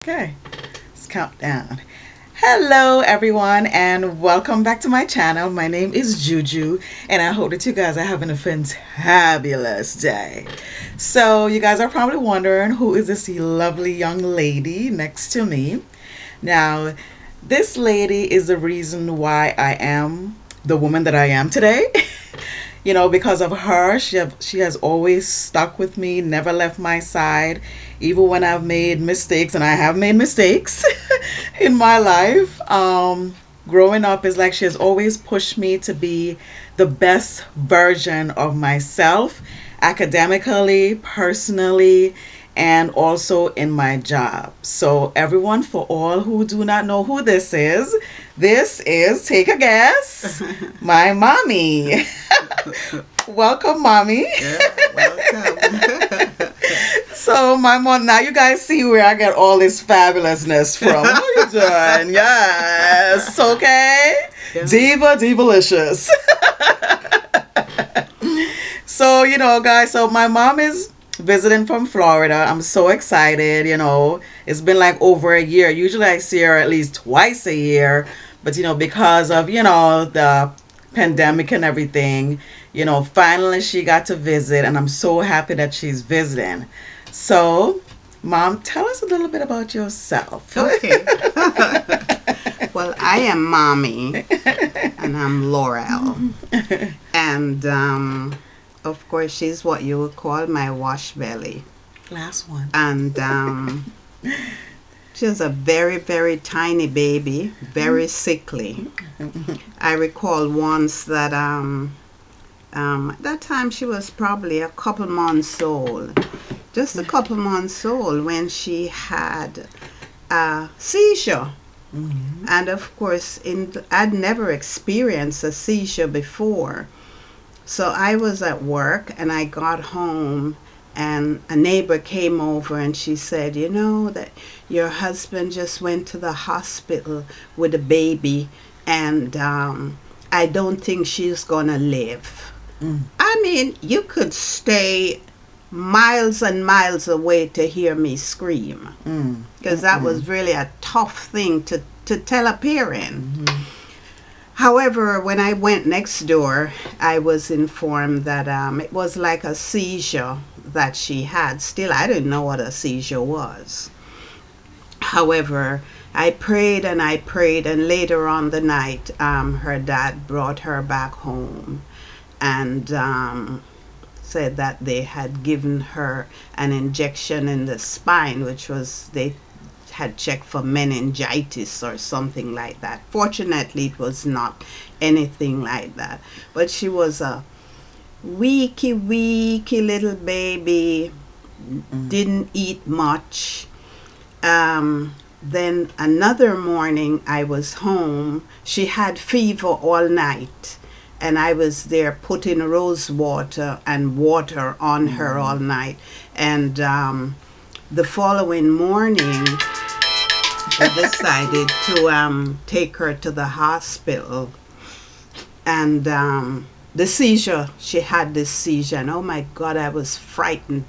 Okay, let's count down. Hello, everyone, and welcome back to my channel. My name is Juju, and I hope that you guys are having a fantabulous day. So, you guys are probably wondering who is this lovely young lady next to me. Now, this lady is the reason why I am the woman that I am today. Because of her, she has always stuck with me, never left my side, even when I've made mistakes, and I have made mistakes in my life. Growing up is like she has always pushed me to be the best version of myself, academically, personally, and also in my job. So, everyone, for all who do not know who this is, take a guess, my mommy. Welcome, mommy. Yeah, welcome. So, my mom, now you guys see where I get all this fabulousness from. How you doing? Yes, okay. Yeah. Divalicious. So, guys, so my mom is visiting from Florida. I'm so excited. It's been like over a year. Usually I see her at least twice a year, but because of, the pandemic and everything, finally she got to visit, and I'm so happy that she's visiting. So, Mom, tell us a little bit about yourself. Okay. Well, I am Mommy, and I'm Laurel. And, of course, she's what you would call my wash belly. Last one. And she's a very, very tiny baby, very sickly. I recall once that at that time she was probably a couple months old, just a couple months old, when she had a seizure. Mm-hmm. And of course, I'd never experienced a seizure before. So I was at work and I got home, and a neighbor came over and she said, that your husband just went to the hospital with a baby, and I don't think she's going to live. I mean, you could stay miles and miles away to hear me scream, because that was really a tough thing to tell a parent. However, when I went next door, I was informed that it was like a seizure that she had. Still, I didn't know what a seizure was. However, I prayed and I prayed, and later on the night, her dad brought her back home and said that they had given her an injection in the spine, which was, they had checked for meningitis or something like that. Fortunately, it was not anything like that. But she was a weaky little baby, didn't eat much. Then another morning I was home. She had fever all night, and I was there putting rose water and water on her all night. And the following morning, I decided to take her to the hospital. And she had this seizure, and oh my God, I was frightened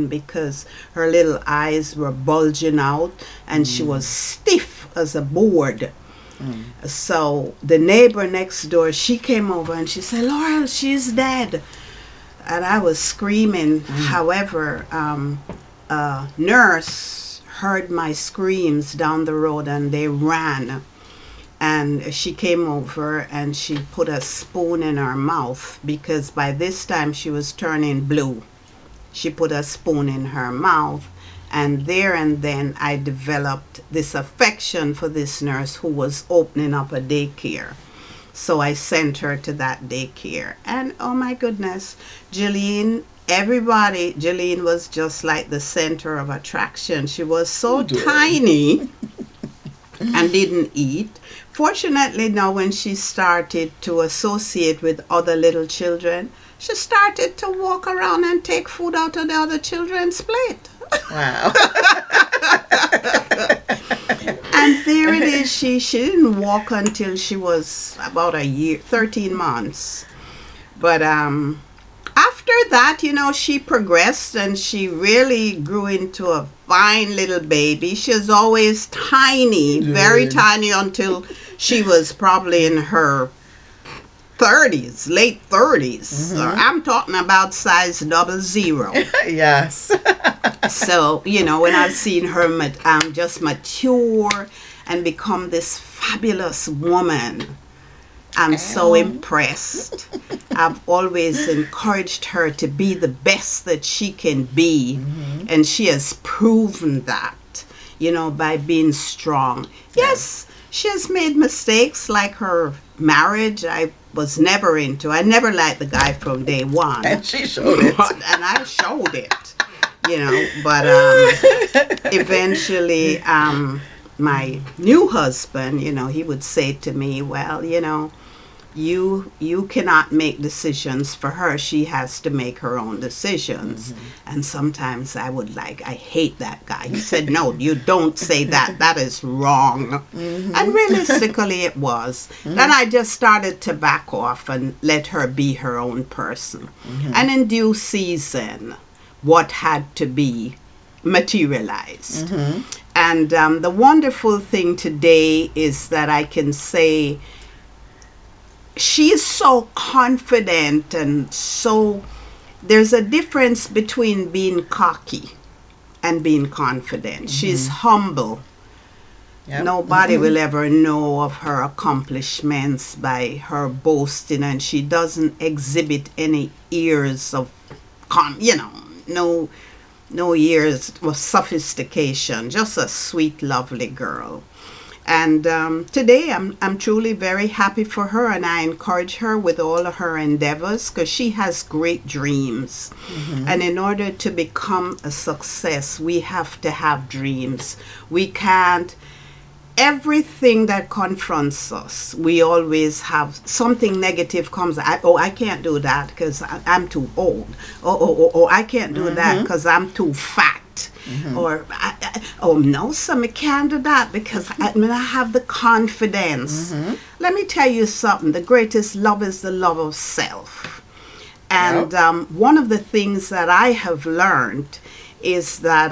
because her little eyes were bulging out, and she was stiff as a board. So the neighbor next door, she came over and she said, Laurel, she's dead. And I was screaming. However, a nurse heard my screams down the road, and they ran. And she came over and she put a spoon in her mouth, because by this time she was turning blue. She put a spoon in her mouth, and there and then I developed this affection for this nurse who was opening up a daycare. So I sent her to that daycare. And oh my goodness, Jillian was just like the center of attraction. She was so tiny and didn't eat. Fortunately, now when she started to associate with other little children, she started to walk around and take food out of the other children's plate. Wow. And there it is. She didn't walk until she was about a year, 13 months. But after that, she progressed and she really grew into a fine little baby. She was always tiny, very Good. tiny until she was probably in her 30s, late 30s. I'm talking about size 00. Yes. So, when I've seen her just mature and become this fabulous woman, I'm so impressed. I've always encouraged her to be the best that she can be, and she has proven that, by being strong. Yes, she has made mistakes like her marriage. I was never into. I never liked the guy from day one. And she showed it. And I showed it, but eventually my new husband, he would say to me, well, you cannot make decisions for her. She has to make her own decisions. And sometimes I hate that guy. He said, no, you don't say that. That is wrong. And realistically it was. Then I just started to back off and let her be her own person. And in due season, what had to be materialized. And the wonderful thing today is that I can say she is so confident, and so there's a difference between being cocky and being confident. She's humble. Yep. Nobody will ever know of her accomplishments by her boasting, and she doesn't exhibit any ears of no years of sophistication, just a sweet, lovely girl. And today I'm truly very happy for her, and I encourage her with all of her endeavors because she has great dreams. And in order to become a success, we have to have dreams. We can't, everything that confronts us, we always have something negative comes. I can't do that because I'm too old. I can't do that because I'm too fat. Or no, some can't do that because I have the confidence. Let me tell you something. The greatest love is the love of self. And one of the things that I have learned is that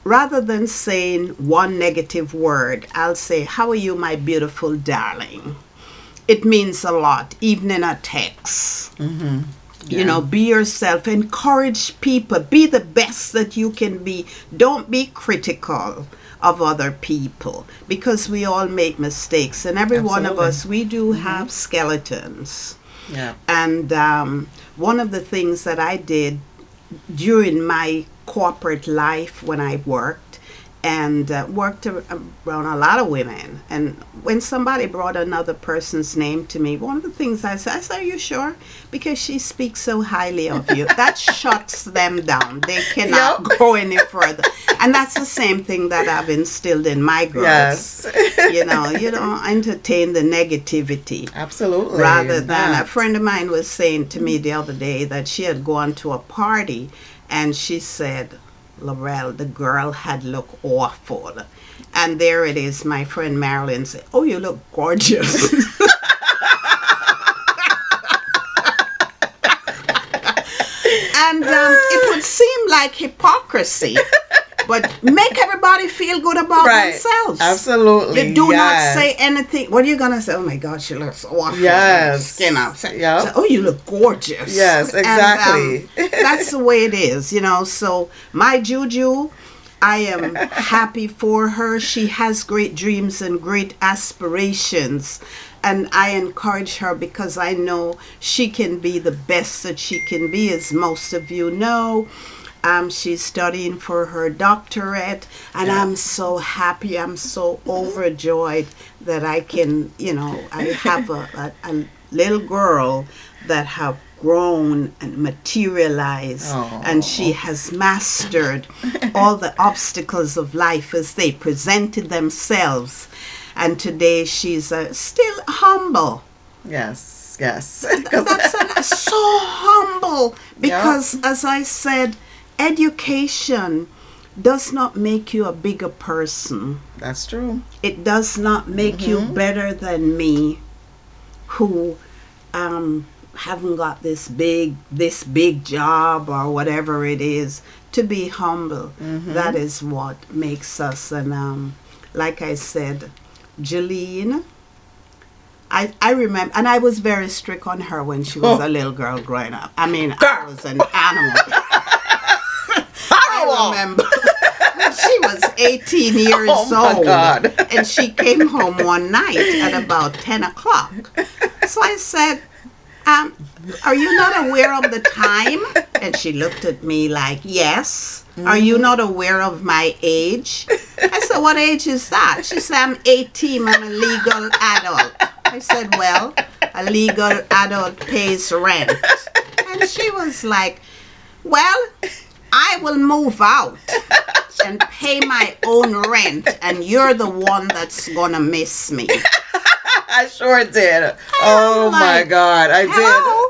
rather than saying one negative word, I'll say, how are you, my beautiful darling? It means a lot, even in a text. Be yourself, encourage people, be the best that you can be. Don't be critical of other people because we all make mistakes, and every one of us, we do have skeletons. And one of the things that I did during my corporate life when I worked, and worked around a lot of women, and when somebody brought another person's name to me, one of the things I said, are you sure? Because she speaks so highly of you. That shuts them down. They cannot go any further. And that's the same thing that I've instilled in my girls. You don't entertain the negativity. Absolutely. Rather than, a friend of mine was saying to me the other day that she had gone to a party, and she said, Laurel, the girl had looked awful. And there it is, my friend Marilyn said, oh, you look gorgeous. And it would seem like hypocrisy, but make everybody feel good about themselves. Absolutely. You do not say anything. What are you going to say? Oh my God, she looks awful. Yes. Skin out. So, oh, you look gorgeous. Yes, exactly. And, that's the way it is, So my Juju, I am happy for her. She has great dreams and great aspirations. And I encourage her because I know she can be the best that she can be, as most of you know. She's studying for her doctorate, and I'm so happy. I'm so overjoyed that I can, I have a little girl that have grown and materialized, and she has mastered all the obstacles of life as they presented themselves. And today she's still humble. Yes. That's so humble because, as I said, education does not make you a bigger person. That's true. It does not make you better than me, who haven't got this big job or whatever it is, to be humble. That is what makes us. And like I said, Jeline, I remember, and I was very strict on her when she was a little girl growing up. I mean, I was an animal. I remember when she was 18 years Oh my old, God. and she came home one night at about 10 o'clock. So I said, are you not aware of the time? And she looked at me like, yes. Are you not aware of my age? I said, what age is that? She said, I'm 18. I'm a legal adult. I said, well, a legal adult pays rent. And she was like, well, I will move out and pay my own rent, and you're the one that's gonna miss me. I sure did. Oh my like, God, I hello?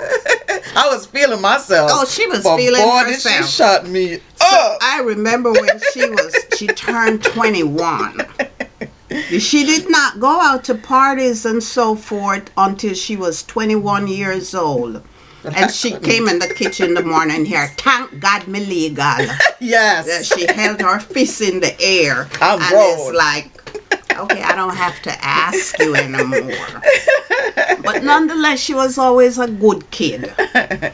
did. I was feeling myself. Oh, she was but feeling boy, herself. did she shut me So up. I remember when she turned 21. She did not go out to parties and so forth until she was 21 years old. And she came in the kitchen in the morning here, thank God me legal. Yes. She held her fist in the air. I'm and grown. it's like, okay, I don't have to ask you anymore. But nonetheless, she was always a good kid.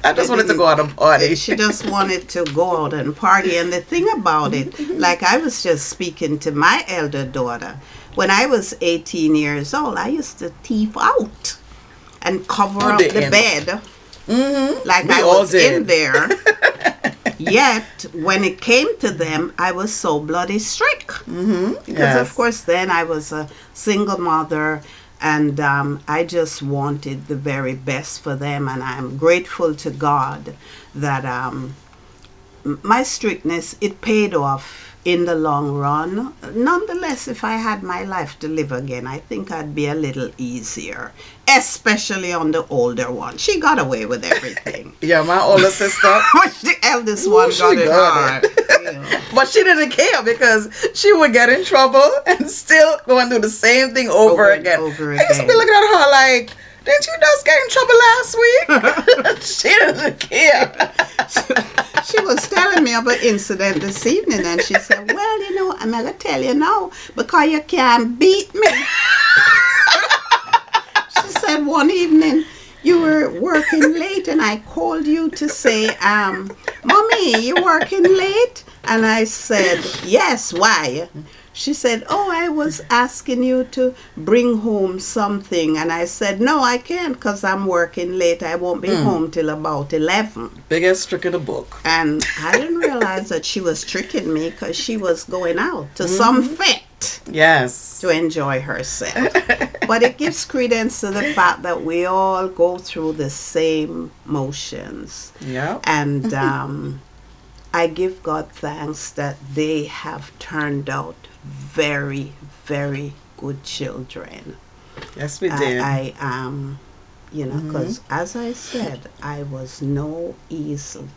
I just wanted to go out and party. She just wanted to go out and party. And the thing about it, like I was just speaking to my elder daughter, when I was 18 years old, I used to thief out and cover up the bed. Like We I all was did. in there. Yet, when it came to them, I was so bloody strict. Because, Yes. of course, then I was a single mother, and I just wanted the very best for them. And I'm grateful to God that my strictness, it paid off in the long run. Nonetheless, if I had my life to live again, I think I'd be a little easier, especially on the older one. She got away with everything. Yeah, my older sister. The eldest one she got it got hard. You know. But she didn't care because she would get in trouble and still go and do the same thing over and again. over I used to be again. looking at her like, didn't you just get in trouble last week? She didn't care. She was telling me of an incident this evening, and she said, well, you know, I'm going to tell you now, because you can't beat me. She said one evening, you were working late, and I called you to say, Mommy, you working late? And I said, yes, why? She said, oh, I was asking you to bring home something. And I said, no, I can't because I'm working late. I won't be home till about 11. Biggest trick in the book. And I didn't realize that she was tricking me because she was going out to some fete Yes. to enjoy herself. But it gives credence to the fact that we all go through the same motions. Yeah. And I give God thanks that they have turned out very, very good children. Yes, we did. I you know, because as I said, I was no easy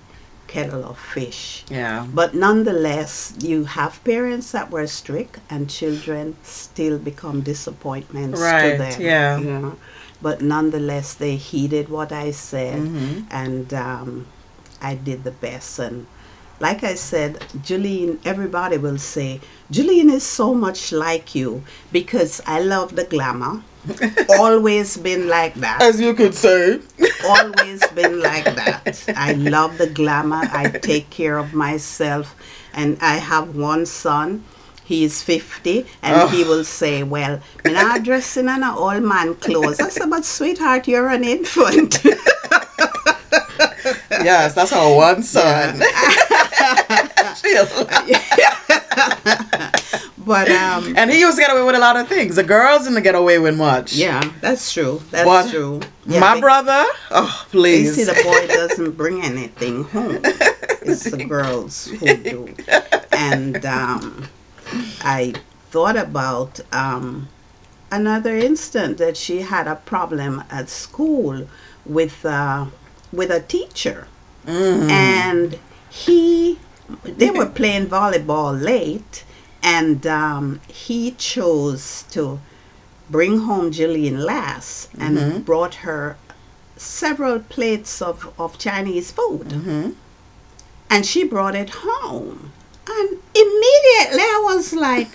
kettle of fish. Yeah. But nonetheless, you have parents that were strict, and children still become disappointments Right, to them. yeah. You know? But nonetheless, they heeded what I said, and I did the best. And like I said, Julian, everybody will say, Julian is so much like you because I love the glamour. Always been like that. As you could say. Always been like that. I love the glamour. I take care of myself. And I have one son. He's 50, and he will say, well, I'm not dressing in an old man clothes. I said, but sweetheart, you're an infant. Yes, that's her one son. But and he used to get away with a lot of things. The girls didn't get away with much. yeah, that's true. That's But true. Yeah, my brother, oh you please. see, the boy doesn't bring anything home. It's the girls who do. And I thought about another instant that she had a problem at school with a teacher, and they were playing volleyball late, and he chose to bring home Jillian last and brought her several plates of Chinese food. Mm-hmm. And she brought it home. And immediately I was like,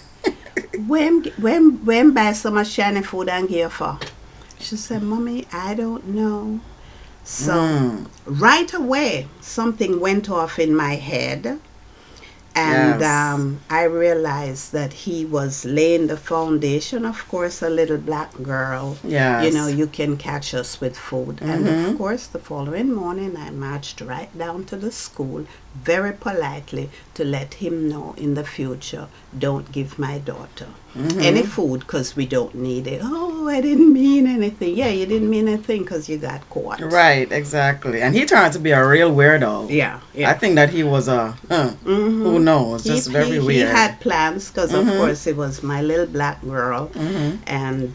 when buy so much Chinese food and give her? She said, Mommy, I don't know. So Mm. right away, something went off in my head, and Yes. I realized that he was laying the foundation. Of course, a little black girl, Yes. you can catch us with food. And of Mm-hmm. course, the following morning, I marched right down to the school very politely to let him know in the future, don't give my daughter any Mm-hmm. food because we don't need it. Oh, I didn't mean anything. Yeah, you didn't mean anything because you got caught. Right, exactly. And he turned out to be a real weirdo. Yeah, I yeah. think that he was a, who Mm-hmm. knows, He, just very he weird. had plans because, of Mm-hmm. course, it was my little black girl. Mm-hmm. And,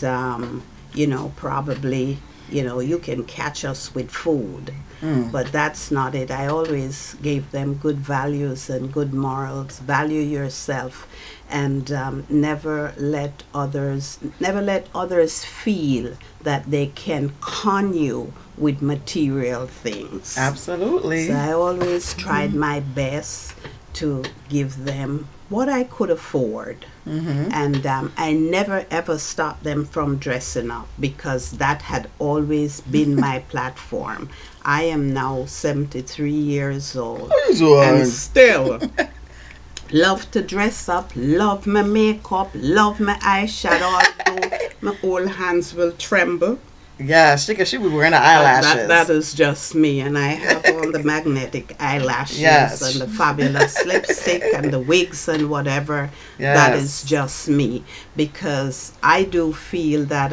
probably, you can catch us with food. Mm. But that's not it. I always gave them good values and good morals. Value yourself, and never let others feel that they can con you with material things. So Absolutely. I always tried my best to give them what I could afford. Mm-hmm. And I never ever stopped them from dressing up because that had always been my platform. I am now 73 years old He's and one. still love to dress up, love my makeup, love my eyeshadow, although my old hands will tremble. Yeah, she be wearing the That eyelashes. is just me, and I have all the magnetic eyelashes and Yes. the fabulous lipstick and the wigs and whatever. That is Yes. just me, because I do feel that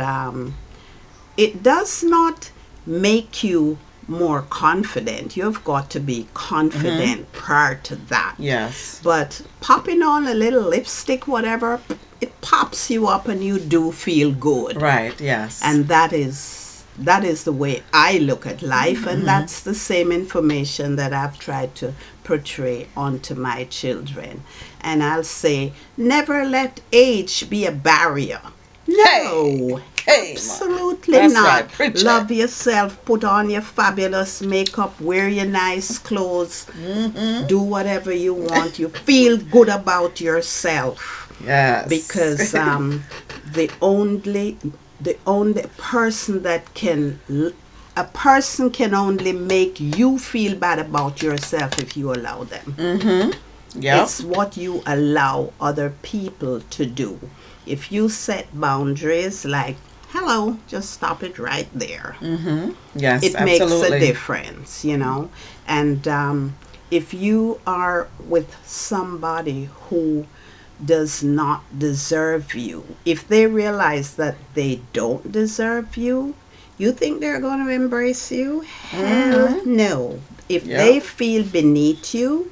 it does not make you more confident. You've got to be Mm-hmm. confident prior to that. Yes. But popping on a little lipstick, whatever, it pops you up and you do feel good. Right, yes. And that is the way I look at life, and Mm-hmm. that's the same information that I've tried to portray onto my children. And I'll say, never let age be a barrier. Hey, No, hey, man. absolutely That's not. right. Preach it. Love yourself, put on your fabulous makeup, wear your nice clothes, Mm-hmm. do whatever you want. You feel good about yourself, Yes. because the only the only person that can a person can only make you feel bad about yourself if you allow them. Mm-hmm. Yep. It's what you allow other people to do. If you set boundaries like, hello, just stop it right there, Mm-hmm. Yes, it makes a absolutely. difference. And if you are with somebody who does not deserve you, if they realize that they don't deserve you, you think they're going to embrace you? Hell Mm-hmm. no. If they Yep. feel beneath you,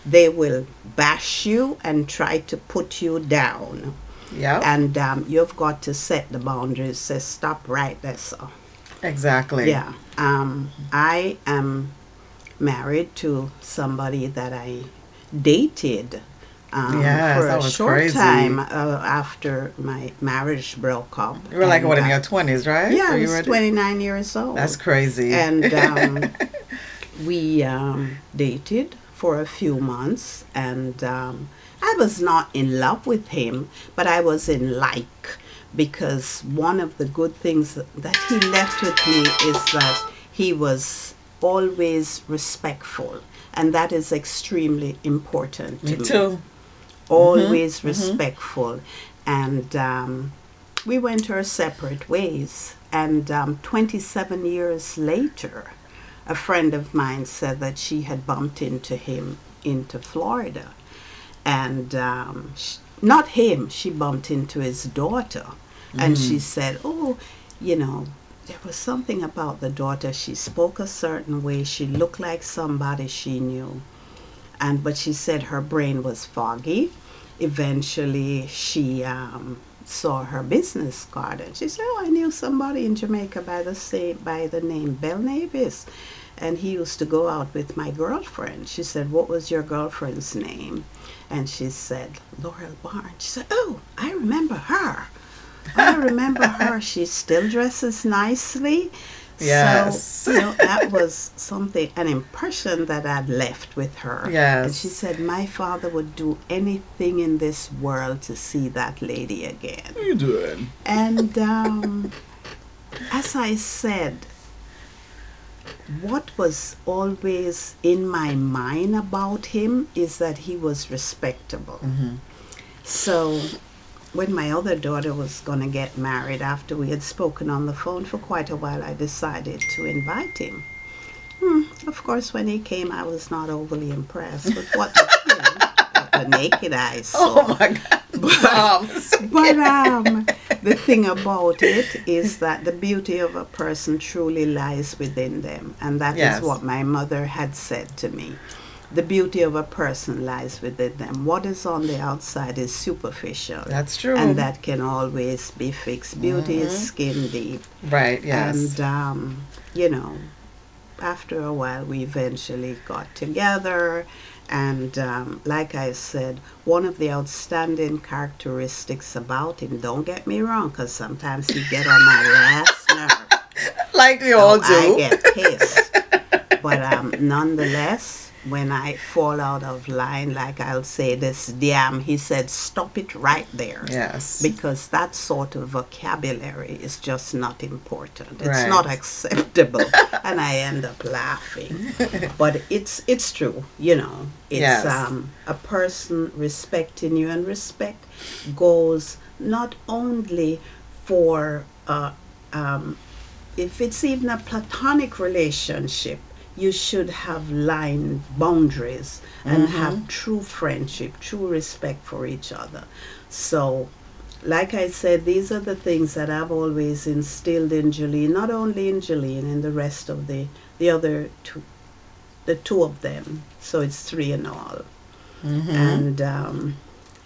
they will bash you and try to put you down. Yep. And you've got to set the boundaries. Say, stop right there, sir. Exactly. Yeah. I am married to somebody that I dated Yes, for a that was short time crazy. after my marriage broke up. You were like And what in your 20s, right? yeah, Or I you was were 29 years That's old. crazy. And we dated for a few months. And I was not in love with him, but I was in like, because one of the good things that he left with me is that he was always respectful, and that is extremely important Me to me. too. Mhm. Always Mhm. respectful. And we went our separate ways. And 27 years later, a friend of mine said that she had bumped into him into Florida. And not him, she bumped into his daughter. And she Mhm. said, oh, you know, there was something about the daughter. She spoke a certain way. She looked like somebody she knew. But she said her brain was foggy. Eventually, she saw her business card, and she said, "Oh, I knew somebody in Jamaica by the name Bell Navis, and he used to go out with my girlfriend." She said, "What was your girlfriend's name?" And she said, "Laurel Barnes." She said, "Oh, I remember her. I remember her. She still dresses nicely." So, Yes. that was something, an impression that I'd left with her. And she Yes. said, my father would do anything in this world to see that lady again. What are you doing? And as I said, what was always in my mind about him is that he was respectable. Mm-hmm. So when my other daughter was going to get married, after we had spoken on the phone for quite a while, I decided to invite him. Of course, when he came, I was not overly impressed with what the naked eye Oh saw. my God. But, Moms. the thing about it is that the beauty of a person truly lies within them. And that is Yes. what my mother had said to me. The beauty of a person lies within them. What is on the outside is superficial. That's true. And that can always be fixed. Beauty is Mm-hmm. skin deep. Right, yes. And, after a while, we eventually got together. And like I said, one of the outstanding characteristics about him, don't get me wrong, because sometimes he get on my last nerve. Like we all Oh, I do. get pissed. But nonetheless, when I fall out of line, like I'll say this damn, he said, stop it right there. Yes. Because that sort of vocabulary is just not important. It's Right. not acceptable. And I end up laughing. But it's true, It's Yes. a person respecting you, and respect goes not only for if it's even a platonic relationship, you should have line boundaries and have true friendship, true respect for each other. So, like I said, these are the things that I've always instilled in Jolene, not only in Jolene, and the rest of the other two, the two of them. So it's three in all. Mm-hmm. And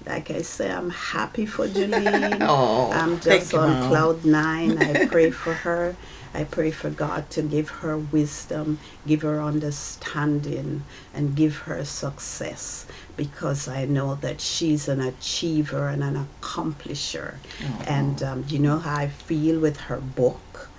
like I say, I'm happy for Jolene. Oh, I'm thank just you, on Mom. cloud nine. I pray for her. I pray for God to give her wisdom, give her understanding, and give her success, because I know that she's an achiever and an accomplisher. Oh. And you know how I feel with her book.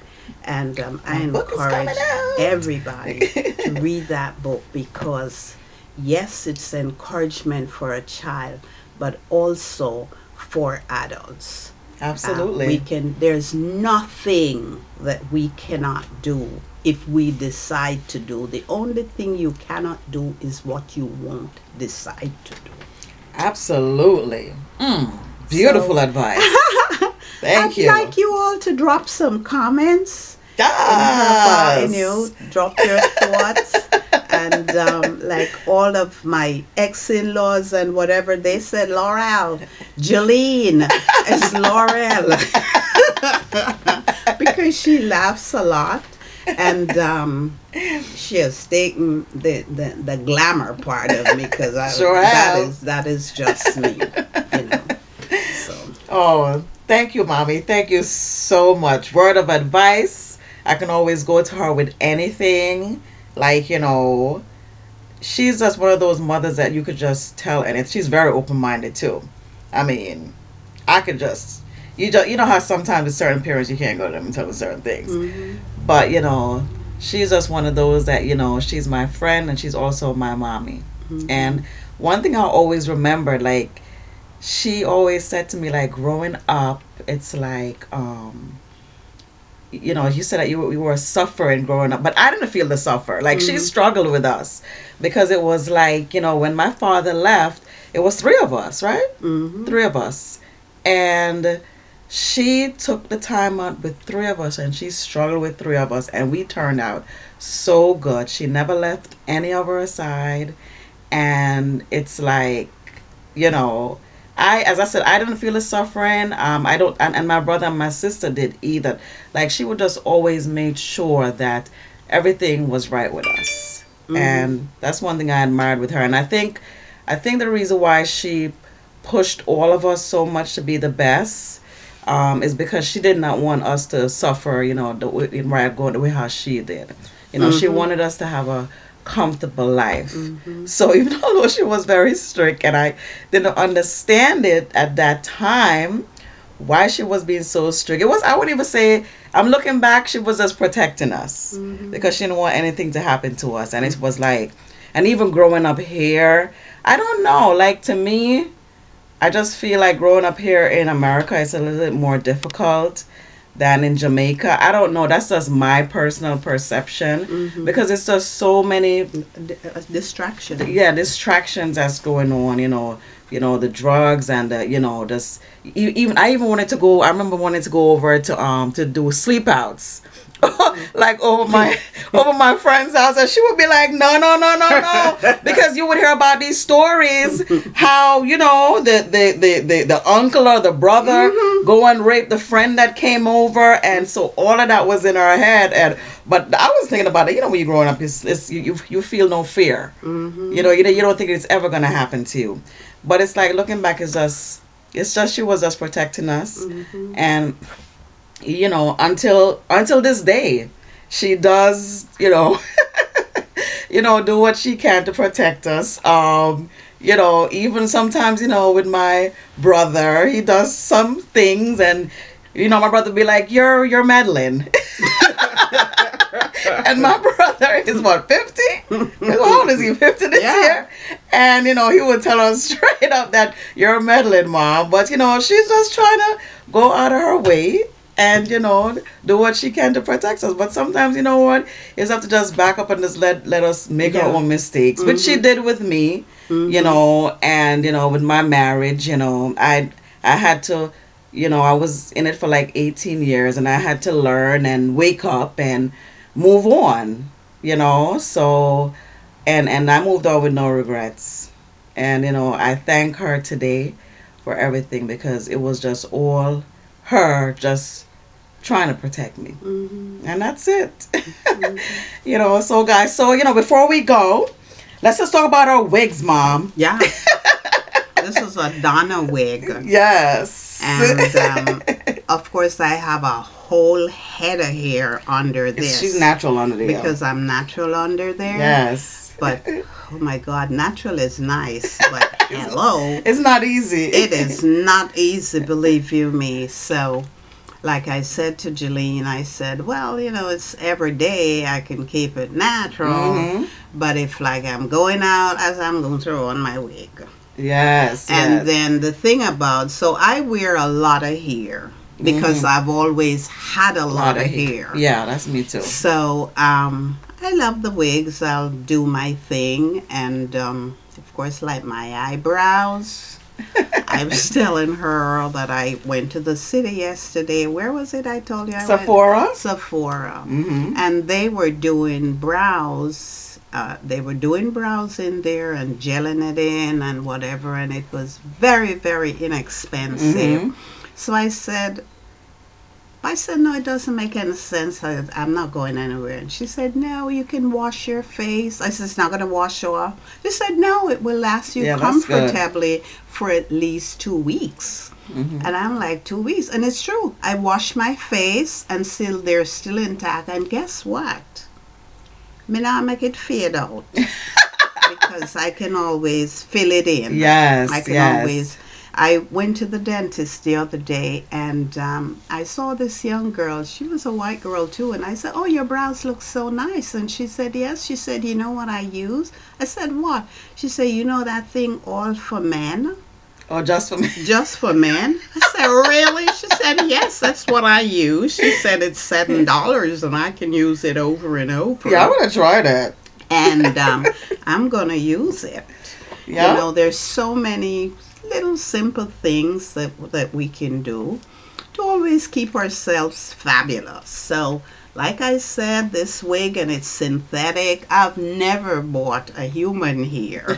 And I My book is coming encourage out. everybody to read that book, because yes, it's encouragement for a child, but also for adults. Absolutely. There's nothing that we cannot do if we decide to do. The only thing you cannot do is what you won't decide to do. Absolutely. Beautiful So, advice. Thank I'd you. like you all to drop some comments Yes. drop your thoughts. And like all of my ex-in-laws and whatever, they said, Laurel, Jolene, it's Laurel. Because she laughs a lot. And she has taken the glamour part of me, because Sure have. that is just me, So Oh, thank you, Mommy. Thank you so much. Word of advice. I can always go to her with anything. Like, she's just one of those mothers that you could just tell, and she's very open minded too. I mean, I could just you know how sometimes with certain parents you can't go to them and tell them certain things, but she's just one of those that she's my friend and she's also my mommy. And one thing I always remember, like she always said to me, like growing up, it's like you said that you were suffering growing up, but I didn't feel the suffer. Like she struggled with us because it was like, when my father left, it was three of us, right? Three of us. And she took the time out with three of us, and she struggled with three of us, and we turned out so good. She never left any of her aside. And it's like, as I said, I didn't feel the suffering. I don't, and my brother and my sister did either. Like she would just always make sure that everything was right with us, and that's one thing I admired with her. And I think the reason why she pushed all of us so much to be the best is because she did not want us to suffer. Going the way how she did. She wanted us to have a comfortable life. So even although she was very strict and I didn't understand it at that time, why she was being so strict. It was, I wouldn't even say, I'm looking back, she was just protecting us because she didn't want anything to happen to us. And it was like, and even growing up here, I don't know, like to me, I just feel like growing up here in America is a little bit more difficult than in Jamaica. I don't know. That's just my personal perception because it's just so many Distraction. yeah distractions that's going on. The drugs and this. Even I even wanted to go. I remember wanting to go over to do sleep outs. Like over my friend's house, and she would be like, no, no, no, no, no, because you would hear about these stories how the uncle or the brother go and rape the friend that came over, and so all of that was in her head. And but I was thinking about it. When you're growing up, it's you feel no fear. You don't think it's ever gonna happen to you, but it's like looking back, it's just she was just protecting us, and until this day she does do what she can to protect us. Even sometimes with my brother, he does some things, and my brother be like, you're meddling. And my brother is what, 50? How old is he? 50 this year? And he would tell us straight up that you're meddling, mom, but she's just trying to go out of her way and do what she can to protect us. But sometimes what, is have to just back up and just let us make our own mistakes, which she did with me. And with my marriage, I had to, I was in it for like 18 years, and I had to learn and wake up and move on. So and I moved on with no regrets. And I thank her today for everything, because it was just all her just trying to protect me. And that's it. So guys, before we go, let's just talk about our wigs, Mom. Yeah. This is a Donna wig. Yes. And of course I have a whole head of hair under this. She's natural under there. Because I'm natural under there. Yes. But oh my God, natural is nice, but hello. It's not easy. It is not easy, believe you me. So like I said to Jeline, I said, well, it's every day I can keep it natural. But if like I'm going out, as I'm going to throw on my wig. Yes. And then the thing about, so I wear a lot of hair because I've always had a lot of hair. Yeah, that's me too. So I love the wigs. I'll do my thing. And of course, like my eyebrows. I was telling her that I went to the city yesterday. Where was it I told you I went? Sephora. And they were doing brows. They were doing brows in there and gelling it in and whatever. And it was very, very inexpensive. So I said, no, it doesn't make any sense. I'm not going anywhere. And she said, no, you can wash your face. I said, it's not going to wash off. She said, no, it will last you comfortably for at least 2 weeks. And I'm like, 2 weeks? And it's true. I wash my face and still they're still intact. And guess what? Me not make it fade out. Because I can always fill it in. Yes, I can always. I went to the dentist the other day, and I saw this young girl. She was a white girl too, and I said, oh, your brows look so nice. And she said, yes. She said, you know what I use? I said, what? She said, you know that thing all for men? Oh, just for men? Just for men? I said, really? She said, yes, that's what I use. She said, it's $7 and I can use it over and over. Yeah, I'm going to try that. And I'm going to use it. Yeah. There's so many little simple things that we can do to always keep ourselves fabulous. So like I said, this wig, and it's synthetic. I've never bought a human hair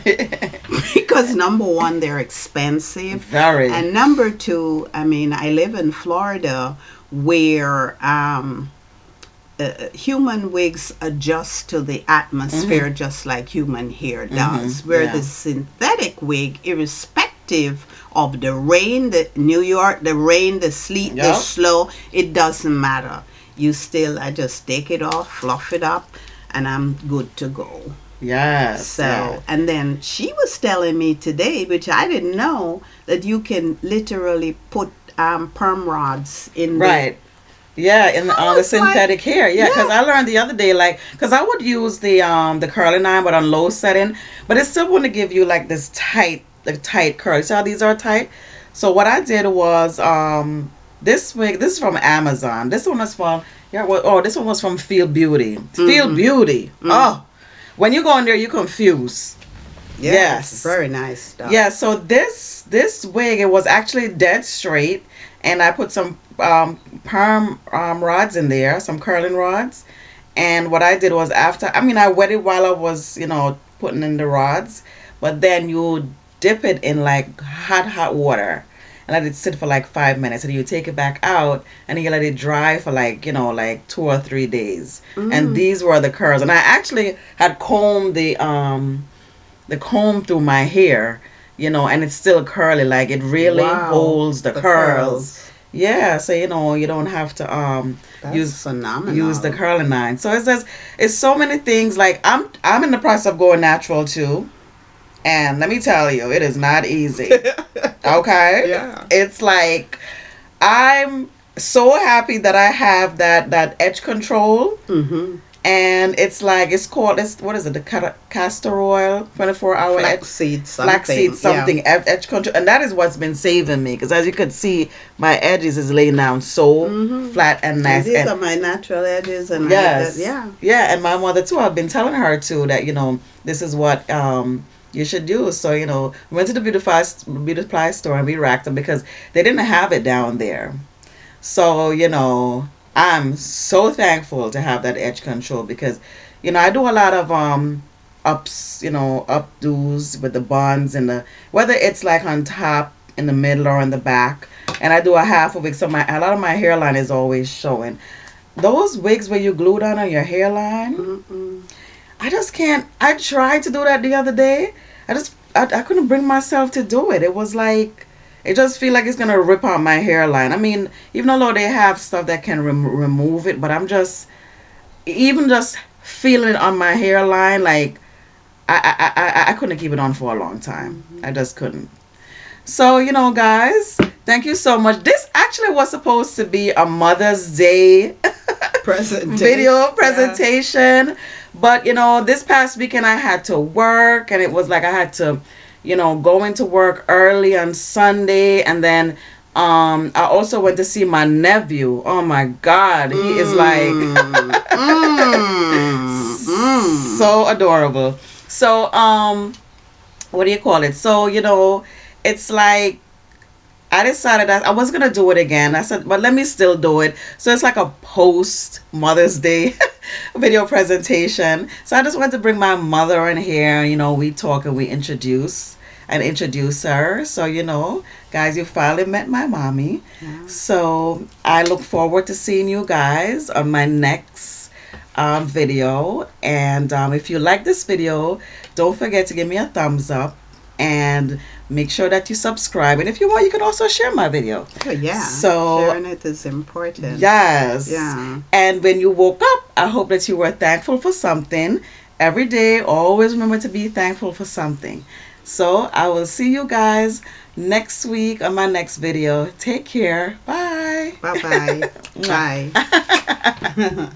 because number one, they're expensive. Very. And number two, I mean, I live in Florida where human wigs adjust to the atmosphere just like human hair does. Where the synthetic wig, irrespective of the rain, the New York, the rain, the sleet, the snow, it doesn't matter. I just take it off, fluff it up, and I'm good to go. Yes. So, and then she was telling me today, which I didn't know, that you can literally put perm rods in the. Right. Yeah, in I on the was like, synthetic hair. Yeah, because yeah. I learned the other day, like, because I would use the curling iron, but on low setting, but it still want to give you like this tight, like tight curl. See how these are tight? So what I did was this wig. This is from Amazon. This one was from yeah. Oh, this one was from Feel Beauty. Feel Mm-hmm. Beauty. Oh, when you go in there, you confuse. Yes, Yes. very nice stuff. Yeah, so this wig, it was actually dead straight, and I put some perm rods in there, some curling rods. And what I did was after, I mean, I wet it while I was, putting in the rods, but then you dip it in like hot water, and let it sit for like 5 minutes, and you take it back out, and you let it dry for like, like 2 or 3 days. And Mm. these were the curls, and I actually had combed the comb through my hair, and it's still curly. Like it really Wow, holds the the curls. curls. Yeah, so you don't have to That's use the phenomenal. curling iron. So it's so many things. Like I'm in the process of going natural too, and let me tell you, it is not easy. Okay, Yeah. it's like I'm so happy that I have that edge control, Mm-hmm. and it's like it's called what is it, the castor oil 24-hour edge Flaxseed flaxseed something. Yeah. something edge control, and that is what's been saving me, because as you could see, my edges is laying down so Mm-hmm. flat and And nice. these And are my natural edges, and I that yes, yeah. yeah, and my mother too, I've been telling her too that this is what you should use. So we went to the beauty supply store and we racked them because they didn't have it down there. So, I'm so thankful to have that edge control, because, I do a lot of ups, updos with the buns and whether it's like on top, in the middle, or in the back. And I do a half a wig, so a lot of my hairline is always showing. Those wigs where you glue down on your hairline, Mm-mm. I just can't. I tried to do that the other day. I couldn't bring myself to do it. It was like, it just feel like it's gonna rip out my hairline. I mean, even though they have stuff that can remove it, but I'm just, even just feeling it on my hairline, like I couldn't keep it on for a long time. I just couldn't. So, guys, thank you so much. This actually was supposed to be a Mother's Day Presentation. video Yeah. presentation, but this past weekend I had to work, and it was like I had to, go into work early on Sunday, and then I also went to see my nephew. Oh my God, he is like Mm. Mm. so adorable. So what do you call it? So it's like I decided that I was gonna do it again. I said, but let me still do it. So it's like a post Mother's Day video presentation. So I just wanted to bring my mother in here. We talk and we introduce her. So guys, you finally met my mommy. Yeah. So I look forward to seeing you guys on my next video. And if you like this video, don't forget to give me a thumbs up, and make sure that you subscribe. And if you want, you can also share my video. Oh, yeah. So Sharing it is important. yes. Yeah. And when you woke up, I hope that you were thankful for something. Every day, always remember to be thankful for something. So I will see you guys next week on my next video. Take care. Bye. Bye-bye. Mwah. Bye.